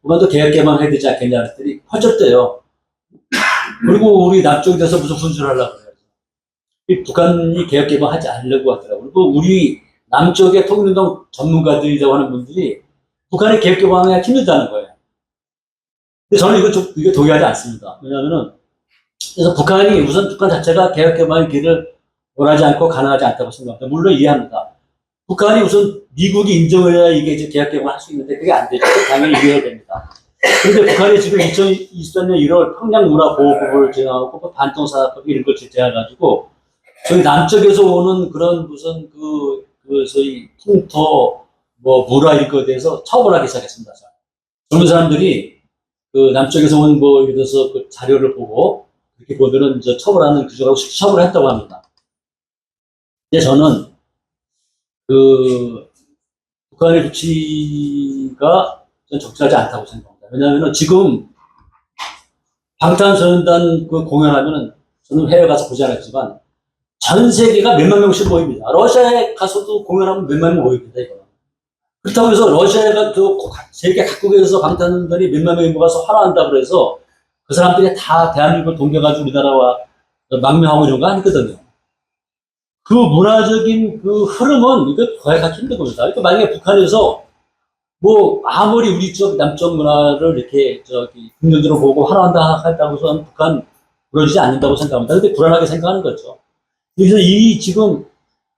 북한도 개혁개방 해야 되지 않겠냐 했더니 퍼졌대요. 그리고 우리 남쪽에 대해서 무슨 분수를 하려고 그래요. 북한이 개혁개방 하지 않으려고 하더라고요. 그리고 우리 남쪽의 통일운동 전문가들이라고 하는 분들이 북한의 개혁개방에 힘들다는 거예요. 근데 저는 이거 동의하지 않습니다. 왜냐하면은, 그래서 북한이 우선 북한 자체가 개혁개방의 길을 원하지 않고 가능하지 않다고 생각합니다. 물론 이해합니다. 북한이 우선 미국이 인정을 해야 이게 이제 개혁개방을 할 수 있는데 그게 안 되죠. 당연히 이해해야 됩니다. 그런데 북한이 지금 2023년 1월 평양문화보호법을 제정하고 반통사법 이런 걸 제정해가지고 저희 남쪽에서 오는 그런 무슨 소위 풍토, 문화 이런 거에 대해서 처벌하기 시작했습니다. 젊은 사람들이 남쪽에서 온 예를 들어서 그 자료를 보고 이렇게 보면은 처벌하는 규정하고 처벌을 했다고 합니다. 근데 저는 북한의 조치가 전 적절하지 않다고 생각합니다. 왜냐하면 지금 방탄소년단 공연하면은 저는 해외 가서 보지 않았지만 전 세계가 몇만 명씩 모입니다. 러시아에 가서도 공연하면 몇만 명 모입니다, 이거. 그렇다고 해서 러시아가 세계 각국에서 방탄소년단이 몇만 명이 모아서 화나한다고 그래서 그 사람들이 다 대한민국을 동경가지고 우리나라와 망명하고 이런 거 아니거든요. 그 문화적인 흐름은 이거 거역하기 힘든 겁니다. 그러니까 만약에 북한에서 아무리 우리 쪽 남쪽 문화를 이렇게 긍정적으로 보고 화나한다 했다고 해서 북한 무너지지 않는다고 생각합니다. 근데 불안하게 생각하는 거죠. 그래서 지금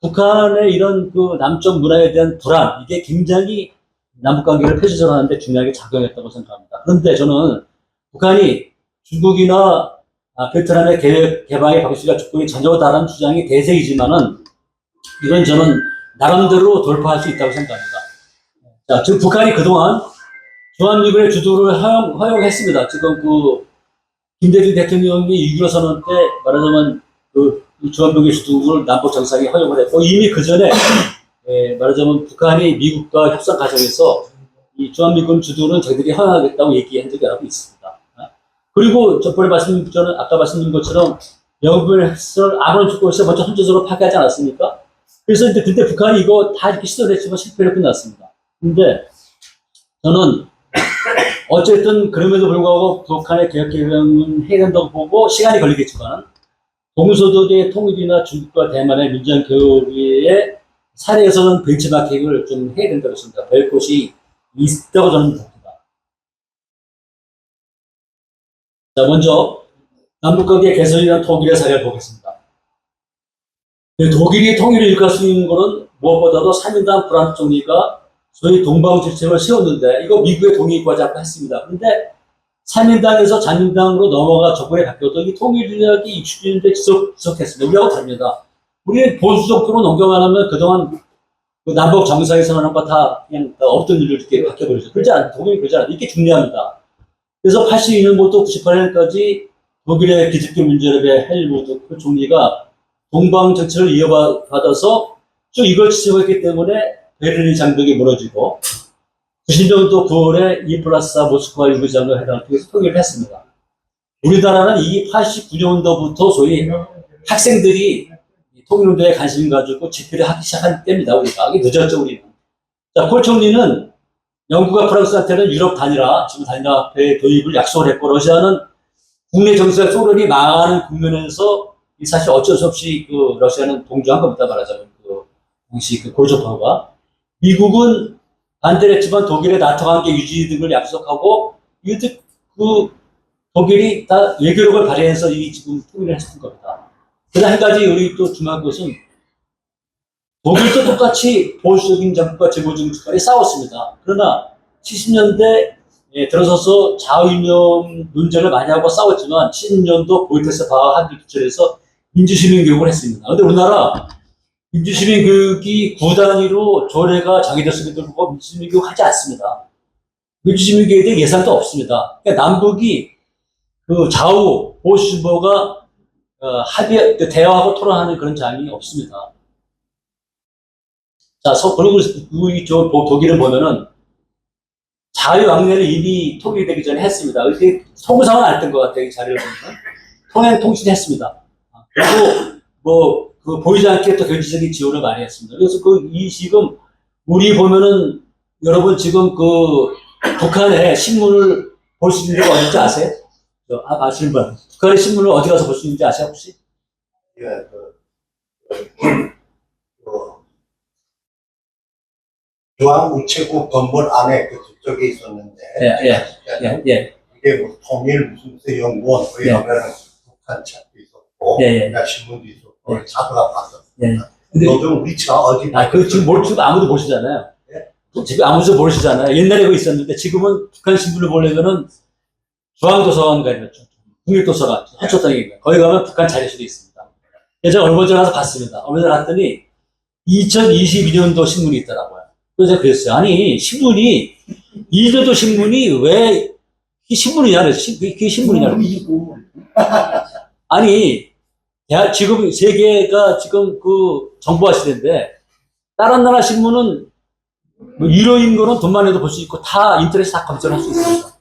북한의 이런 남쪽 문화에 대한 불안, 이게 굉장히 남북관계를 폐쇄전하는데 중요하게 작용했다고 생각합니다. 그런데 저는 북한이 중국이나 베트남의 개방의 방식과 조건이 전혀 다른 주장이 대세이지만은 이건 저는 나름대로 돌파할 수 있다고 생각합니다. 자, 지금 북한이 그동안 주한미군의 주도를 허용했습니다. 지금 김대중 대통령이 6.25 선언 때 말하자면 주한미군의 주도를 남북 정상에 허용을 했고 이미 그 전에 말하자면 북한이 미국과 협상 과정에서 이 주한미군 주도는 저희들이 허용하겠다고 얘기한 적이 여러 번 있습니다. 그리고 저는 아까 말씀드린 것처럼 영변을 아무런 조건 없이 먼저 선제적으로 파괴하지 않았습니까? 그래서 이제 그때 북한이 이거 다 이렇게 시도를 했지만 실패로 끝났습니다. 근데 저는 어쨌든 그럼에도 불구하고 북한의 개혁개방은 해야 된다고 보고 시간이 걸리겠지만 동서독의 통일이나 중국과 대만의 민주화 교류의 사례에서는 벤치마킹을 좀 해야 된다고 했습니다. 별 곳이 있다고 저는 봅니다. 자, 먼저 남북관계 개선이라는 독일의 사례를 보겠습니다. 독일이 통일을 일으킬 수 있는 것은 무엇보다도 3인당 프란츠 총리가 소위 동방정책을 세웠는데 이거 미국의 동의까지 아까 했습니다. 그런데 3인당에서 잔인당으로 넘어가 정권에 바뀌어도 이 통일력이 익숙해지는데 지속했습니다. 우리하고 다릅니다. 우리는 보수 정권으로 넘겨만 하면 그동안 남북 정상회담하는 거 다 그냥 없던 일로 이렇게 바뀌어버리죠. 그러지 않아요. 독일이 그러지 않아요. 이게 중요합니다. 그래서 82년부터 98년까지 독일의 기득권 문제협의 헬무트 총리가 동방 정책을 이어받아서 쭉 이걸 지속했기 때문에 베를린 장벽이 무너지고 90년도 9월에 2+4 모스크바 유구장로 회담을 통해서 통일을 했습니다. 우리나라는 이 89년도부터 소위 학생들이 통일운동에 관심 가지고 집회를 하기 시작한 때입니다. 우리가. 이게 늦었죠, 우리는. 자, 콜 총리는 영국과 프랑스한테는 유럽 단일화, 지금 단일화의 도입을 약속을 했고, 러시아는 국내 정세가 소련이 망하는 국면에서 사실 어쩔 수 없이 러시아는 동조한 겁니다. 말하자면 당시 고르초프와 미국은 반대를 했지만 독일의 나토 관계 유지 등을 약속하고 독일이 다 외교력을 발휘해서 이 지금 통일을 했을 겁니다. 그다음 한 가지 우리 또 중요한 것은 독일도 똑같이 보수적인 정부와 제국주의 정권이 싸웠습니다. 그러나 70년대 들어서서 자유이념 논쟁을 많이 하고 싸웠지만 70년도 보이테스 바하 합의 기철에서 민주시민 교육을 했습니다. 그런데 우리나라 민주시민 교육이 구 단위로 조례가 정해졌음에도 불구하고 민주시민 교육 하지 않습니다. 민주시민 교육에 대해 예산도 없습니다. 그러니까 남북이 좌우 보수 진보가 대화하고 토론하는 그런 장이 없습니다. 자, 그리고 독일을 보면은 자유왕래를 이미 통일되기 전에 했습니다. 이렇게 통상은 안 된 것 같아요. 이 자료를 보면. 통일했습니다. 그리고 보이지 않게 또 경제적인 지원을 많이 했습니다. 그래서 지금 우리 보면은 여러분 지금 북한의 신문을 볼 수 있는 데가 어딘지 아세요? 아시는 분. 북한의 신문을 어디 가서 볼 수 있는지 아세요, 혹시?
예, 중앙우체국 건물 안에 그쪽에 있었는데,
예.
이게 뭐 통일 무슨 연구원, 거기
예.
가면은 북한 책도 있었고,
예.
신문도 있었고, 자들아 봤었어요.
예. 근데
요즘 위치가 어디?
지금 아무도 모르시잖아요.
예?
지금 아무도 모르시잖아요. 옛날에 그거 있었는데 지금은 북한 신문을 보려면은 중앙도서관 가야죠. 국립도서관, 허초당에 거기 가면 북한 자료실이 있습니다. 제가 얼마 전에 가서 봤습니다. 얼마 전에 갔더니 2022년도 신문이 있더라고요. 그래서 제가 그랬어요. 아니, 신문이, 2년도 신문이 왜, 이게 신문이냐, 그게 신문이냐. 아니, 지금 세계가 지금 정보화 시대인데, 다른 나라 신문은, 유료인 거는 돈만 해도 볼 수 있고, 다 인터넷에 다 검색할 수 있습니다.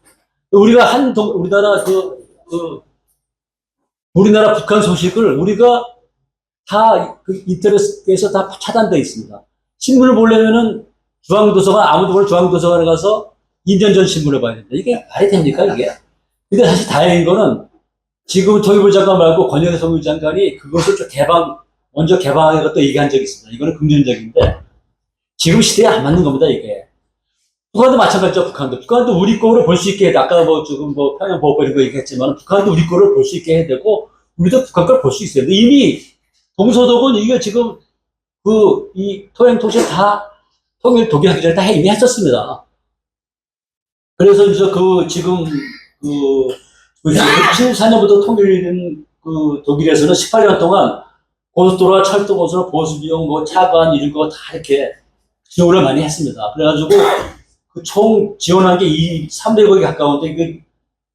우리나라 북한 소식을 우리가 다 인터넷에서 다 차단되어 있습니다. 신문을 보려면은 중앙도서관, 아무도 모르는 중앙도서관에 가서 2년 전 신문을 봐야 된다. 이게 말이 됩니까, 이게? 근데 사실 다행인 거는 지금 통일부 장관 말고 권영세 통일부 장관이 그것을 좀 먼저 개방하는 것도 얘기한 적이 있습니다. 이거는 긍정적인데 지금 시대에 안 맞는 겁니다, 이게. 북한도 마찬가지죠, 북한도. 북한도 우리 거를 볼 수 있게 해야 돼. 아까 지금 평양보호법 이런 거 얘기했지만 북한도 우리 거를 볼 수 있게 해야 되고 우리도 북한 걸 볼 수 있어야 돼. 이미 동서독은 이게 지금 이 통행 다 통일 독일하기 전에 다 이미 했었습니다. 그래서 이제 지금 74년부터 통일된 그 독일에서는 18년 동안 고속도로와 철도고속도로 보수비용, 뭐 차관 이런 거 다 이렇게 지원을 많이 했습니다. 그래가지고 그 총 지원한 게 300억이 가까운데 그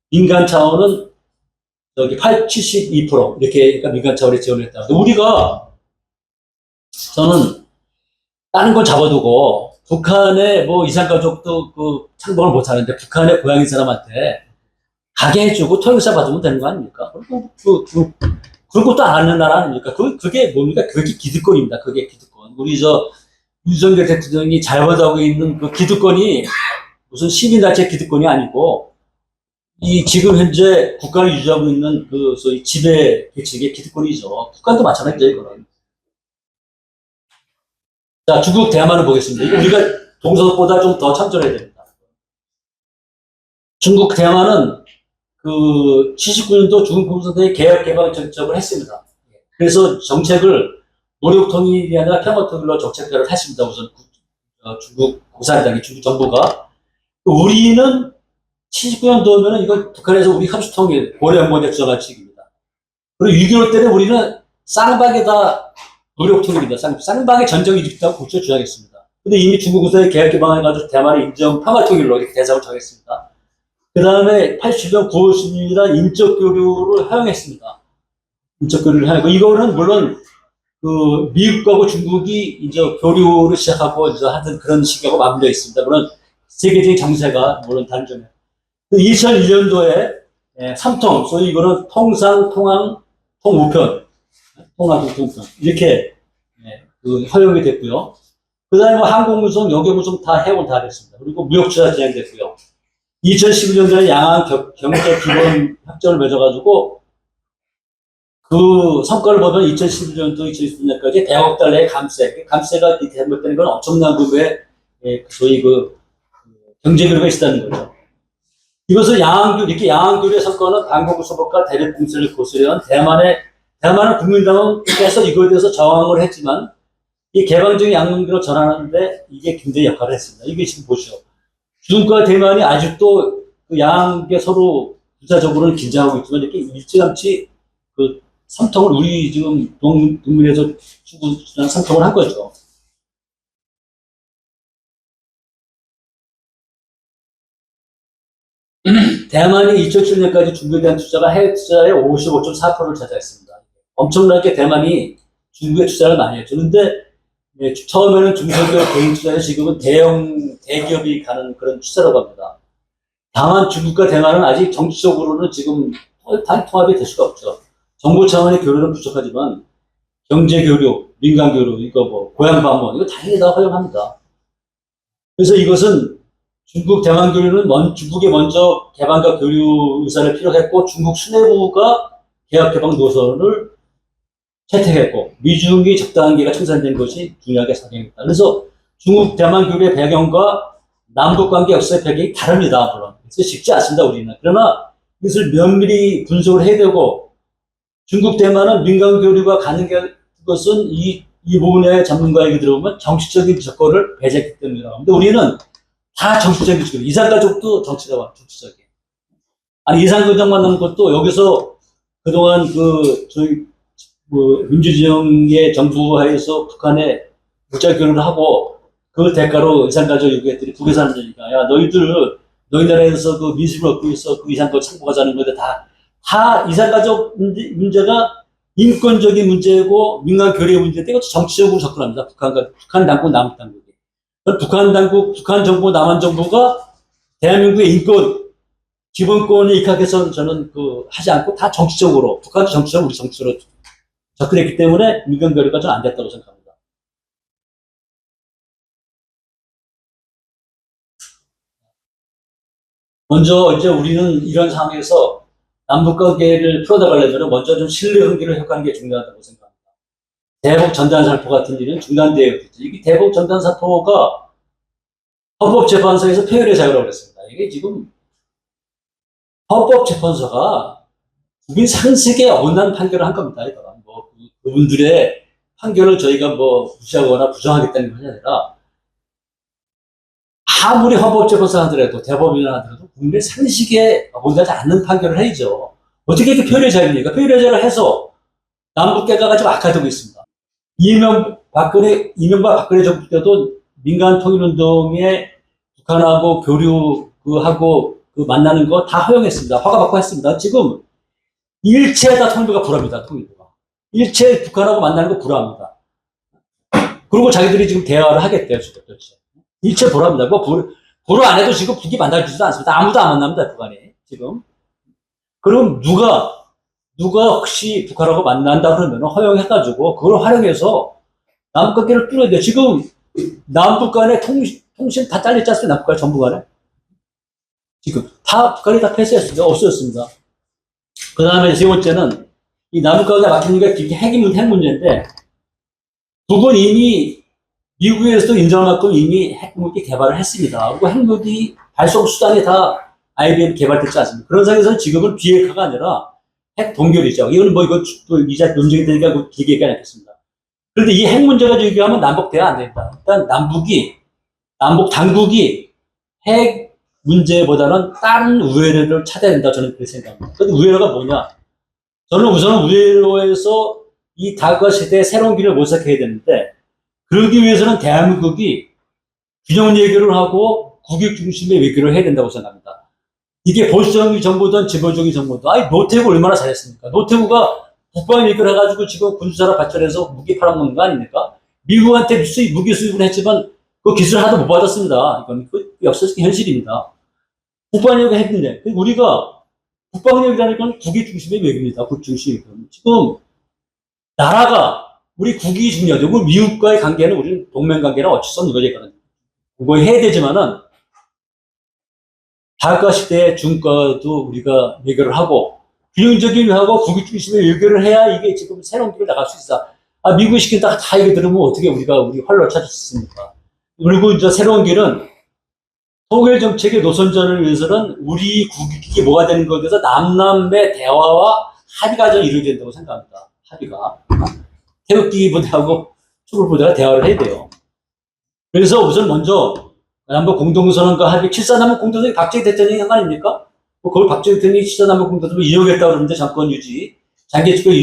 민간 차원은 여기 72% 이렇게 그러니까 민간 차원에 지원했다. 근데 우리가 저는 다른 건 잡아두고 북한의 뭐 이산가족도 그 창법을 못 하는데 북한의 고향인 사람한테 가게 해주고 토용사 받으면 되는 거 아닙니까? 그런 것도 안 하는 나라 아닙니까? 그게 뭡니까? 그게 기득권입니다. 그게 기득권. 우리 윤석열 대통령이 잘못하고 있는 그 기득권이 무슨 시민단체 기득권이 아니고 지금 현재 국가를 유지하고 있는 그 소위 지배 계층의 기득권이죠. 북한도 마찬가지죠, 이거는. 자, 중국 대만을 보겠습니다. 이거 우리가 동서보다 좀 더 참전해야 됩니다. 중국 대만은 그 79년도 중국 공산당이 개혁 개방 정책을 했습니다. 그래서 정책을 노력 통일이 아니라 평화 통일로 정책들을 했습니다. 우선 중국 공산당이 중국 정부가 우리는 79년도면은 이거 북한에서 우리 함수 통일 고려연번에 주장한 책입니다. 그리고 6.25 때는 우리는 쌍방에다 노력 통일입니다. 쌍방의 전쟁이 이집트하고 국조 주장했습니다. 근데 이미 중국 공산당이 개혁 개방해가지고 대만의 인정 평화 통일로 이렇게 대상을 정했습니다. 그 다음에 87년 9월 16일날 인적 교류를 허용했습니다. 인적 교류를 허용하고, 이거는 물론, 그, 미국하고 중국이 이제 교류를 시작하고 이제 하던 그런 시기하고 마무리되어 있습니다. 물론, 세계적인 정세가 물론 다른 점이에요. 2001년도에 삼통, 소위 이거는 통상, 통항, 통우편, 통합, 통편. 이렇게, 그 허용이 됐고요. 그 다음에 뭐 항공무송, 여객무송 다 해온 다 됐습니다. 그리고 무역투자 진행됐고요. 2011년도에 양안 경제 기본 협정을 맺어가지고 그 성과를 보면 2011년도, 2020년까지 100억 달러의 감세가 이렇게 잘못되는 건 엄청난 금액의 소위 그 경제 교류가 있었다는 거죠. 이것을 이렇게 양안교류의 성과는 방공수법과 대륙공세를 고수해온 대만은 국민당은 계속 이거에 대해서 저항을 했지만 이 개방적인 양안교류로 전환하는데 이게 굉장히 역할을 했습니다. 이게 지금 보시죠. 중국과 대만이 아직도 그 양국에 서로 부차적으로는 긴장하고 있지만 이렇게 일찌감치 그 삼통을 우리 지금 동맹에서 중국이랑 삼통을 한 거죠. 대만이 2007년까지 중국에 대한 투자가 해외 투자의 55.4%를 차지했습니다. 엄청나게 대만이 중국에 투자를 많이 했죠. 근데 처음에는 중소기업 개인 투자에 지금은 대기업이 가는 그런 추세라고 합니다. 다만 중국과 대만은 아직 정치적으로는 지금 통합이 될 수가 없죠. 정부 차원의 교류는 부족하지만 경제 교류, 민간 교류, 이거 뭐 고향 방문 이거 당연히 다 허용합니다. 그래서 이것은 중국 대만 교류는 중국이 먼저 개방과 교류 의사를 피력했고 중국 수뇌부가 개혁 개방 노선을 채택했고 미중이 적당한 기회가 청산된 것이 중요하게 작용했다. 그래서 중국 대만 교류의 배경과 남북 관계 역사의 배경이 다릅니다. 물론 그래서 쉽지 않습니다. 우리는. 그러나 이것을 면밀히 분석을 해야 되고 중국 대만은 민간 교류가 가능한 것은 이 부분의 전문가에게 들어보면 정치적인 조건을 배제했기 때문이라고 합니다. 우리는 다 정치적인 조건. 이산가족도 정치적인. 아니 이산가족 만나는 것도 여기서 그동안 저희 민주정의 정부 하에서 북한에 무자 교류를 하고 그 대가로 이산가족 요구했더니 북에 사는 데니까 야 너희 나라에서 그 민심을 얻고 있어 그 이산가족 창고가자는 건데 다 이산가족 문제가 인권적인 문제고 민간 교류의 문제인데 이것도 정치적으로 접근합니다. 북한 당국 남한 당국이. 북한 정부 남한 정부가 대한민국의 인권 기본권에 입각해서 저는 하지 않고 다 정치적으로 북한도 정치적으로 우리 정치적으로 접근했기 때문에 민간 교류가 좀 안 됐다고 생각합니다. 먼저 이제 우리는 이런 상황에서 남북 관계를 풀어나가려면 먼저 좀 신뢰 관계를 회복하는 게 중요하다고 생각합니다. 대북 전단살포 같은 일은 중단되어야 되죠. 이게 대북 전단살포가 헌법재판소에서 폐율의 자유라고 했습니다. 이게 지금 헌법재판소가 국민 상식에 어긋난 판결을 한 겁니다. 그분들의 판결을 저희가 무시하거나 부정하겠다는 것이 아니라 아무리 헌법재판소 하더라도 대법원이나 하더라도 국민의 상식에 어긋나지 않는 판결을 해야죠. 어떻게 이렇게 표현의 자유입니까? 표현의 자유를 해서 남북계가 지금 악화되고 있습니다. 이명박 박근혜 정부 때도 민간 통일운동에 북한하고 교류하고 만나는 거 다 허용했습니다. 허가받고 했습니다. 지금 일체 다 통일부가 불합니다. 통일부가. 일체 북한하고 만나는 거 불합니다. 그리고 자기들이 지금 대화를 하겠대요. 지금 도대체. 일체 불합니다. 불허 안 해도 지금 북이 만나지도 않습니다. 아무도 안 만납니다. 북한이. 지금. 그럼 누가 혹시 북한하고 만난다 그러면 허용해가지고 그걸 활용해서 남북관계를 뚫어야 돼요. 지금 남북 간의 통신 다 잘렸지 않습니까? 남북 간 전부 간에. 지금 다 북한이 다 폐쇄했습니다. 없어졌습니다. 그 다음에 세 번째는 이 남북 관계 막히는 게 핵 문제인데 북은 이미 미국에서도 인정할 만큼 이미 핵무기 개발을 했습니다. 그리고 핵무기 발송 수단이 다 IBM 개발됐지 않습니까? 그런 상황에서는 지금은 비핵화가 아니라 핵 동결이죠. 이거는 이거 또 이자 논쟁이 되니까 길게 얘기 안 하겠습니다. 그런데 이 핵 문제가 얘기하면 남북 대화 안 됩니다. 일단 남북 당국이 핵 문제보다는 다른 우회로를 찾아야 된다. 저는 그렇게 생각합니다. 근데 우회로가 뭐냐? 저는 우선 우회로에서 이 다과 시대의 새로운 길을 모색해야 되는데, 그러기 위해서는 대한민국이 균형 외교를 하고 국익 중심의 외교를 해야 된다고 생각합니다. 이게 보수적인 정부든 진보적인 정부든, 노태우가 얼마나 잘했습니까? 노태우가 국방 외교를 해가지고 지금 군수사를 발전해서 무기 팔아먹는 거 아닙니까? 미국한테 무기 수입을 했지만 그 기술 하나도 못 받았습니다. 이건 역사적 현실입니다. 국방 외교가 했는데, 우리가 국방 외교라는 건 국익 중심의 외교입니다. 국익 중심의 외교. 지금 나라가 우리 국익이 중요하죠. 미국과의 관계는 우리는 동맹 관계는 어쩔 수 없는 거죠. 그거 해야 되지만은 다과 시대의 중과도 우리가 외교를 하고 균형적인 외교하고 국익 중심의 외교를 해야 이게 지금 새로운 길을 나갈 수 있어. 미국이 시킨다 다 얘기 들으면 어떻게 우리 활로를 찾을 수 있습니까? 그리고 이제 새로운 길은 통일 정책의 노선전을 위해서는 우리 국익이 뭐가 되는 것에 대해서 남남의 대화와 합의가 좀 이루어져야 된다고 생각합니다. 합의가. 태극기 부대하고 촛불 부대가 대화를 해야 돼요. 그래서 우선 먼저 남북 공동선언과 합의, 7.4남북 공동선언이 박정희 대통령이 한 거 아닙니까? 그걸 박정희 대통령이 7.4남북 공동선언을 이용했다고 그러는데 정권 유지, 장기 집권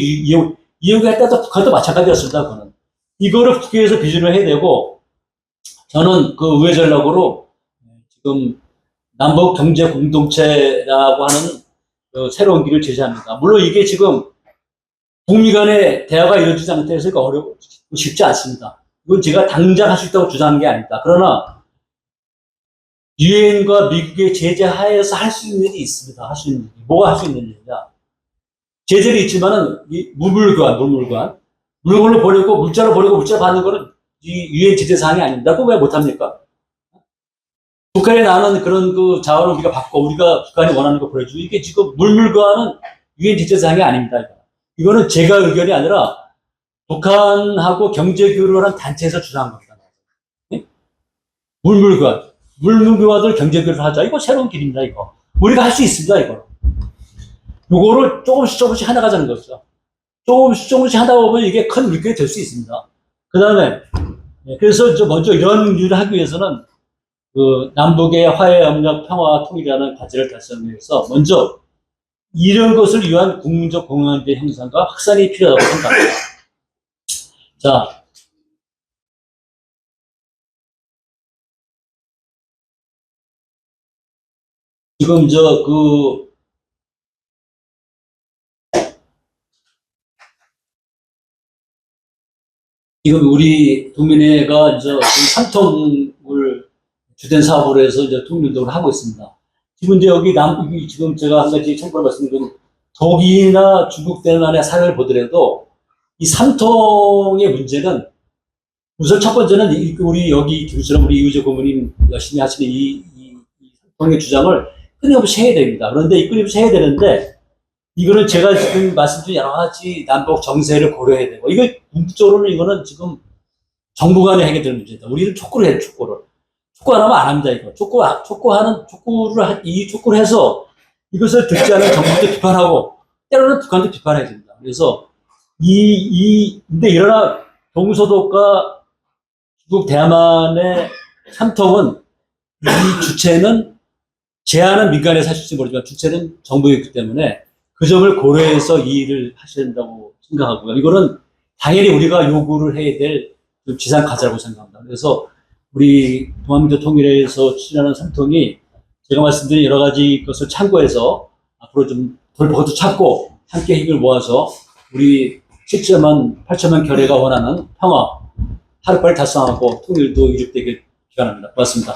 이용했다도 북한도 마찬가지였습니다. 그거는. 이거를 국회에서 비준을 해야 되고, 저는 그 우회 전략으로 지금 남북 경제 공동체라고 하는 그 새로운 길을 제시합니다. 물론 이게 지금 북미 간의 대화가 이루어지지 않는 데서 쉽지 않습니다. 이건 제가 당장 할 수 있다고 주장하는 게 아닙니다. 그러나 유엔과 미국의 제재 하에서 할 수 있는 일이 있습니다. 할 수 있는 일이. 뭐가 할 수 있는 일이냐? 제재는 있지만은 물물교환. 물건을 버리고 물자를 버리고 물자 받는 거는 이 유엔 제재 사항이 아닙니다. 그거 왜 못합니까? 북한에 나오는 그런 그 자원을 우리가 받고 우리가 북한이 원하는 거 보내주고 이게 지금 물물교환은 유엔 제재 사항이 아닙니다. 이거는 제가 의견이 아니라 북한하고 경제 교류를 한 단체에서 주장한 겁니다. 네? 물물교환을 경제 교류를 하자. 이거 새로운 길입니다. 이거 우리가 할 수 있습니다. 이거. 요거를 조금씩 해나가자는 거죠. 조금씩 하다 보면 이게 큰 물결이 될 수 있습니다. 그 다음에 그래서 먼저 이런 일을 하기 위해서는 그 남북의 화해, 협력, 평화, 통일이라는 과제를 달성하기 위해서 먼저 이런 것을 위한 국민적 공감대 형성과 확산이 필요하다고 생각합니다. 자, 지금 지금 우리 동민회가 그 삼통을 주된 사업으로 해서 통일운동을 하고 있습니다. 지금 여기 지금 제가 한 가지 참고로 말씀드린 독일이나 중국 대만의 사례를 보더라도 이 삼통의 문제는 우선 첫 번째는 우리 여기 김수람 우리 이우재 고모님 열심히 하시는 이 삼통의 주장을 끊임없이 해야 됩니다. 그런데 이 끊임없이 해야 되는데 이거는 제가 지금 말씀드린 여러 가지 남북 정세를 고려해야 되고 이거 궁극적으로는 이거는 지금 정부 간에 해결되는 문제다. 우리는 촉구를 해야 돼, 촉구를. 촉구 안 하면 안 합니다, 이거. 촉구를 해서 이것을 듣지 않은 정부도 비판하고, 때로는 북한도 비판해야 됩니다. 그래서, 근데 이러나, 동서독과 중국 대만의 삼통은 이 주체는 제안은 민간에서 하실지 모르지만 주체는 정부이기 때문에 그 점을 고려해서 이 일을 하셔야 된다고 생각하고요. 이거는 당연히 우리가 요구를 해야 될 좀 지상 과제라고 생각합니다. 그래서 우리 동아민족 통일에서 추진하는 삼통이 제가 말씀드린 여러 가지 것을 참고해서 앞으로 좀 돌파구도 찾고 함께 힘을 모아서 우리 7만 8천만 결의가 원하는 평화 하루빨리 달성하고 통일도 이룩되길 기원합니다. 고맙습니다.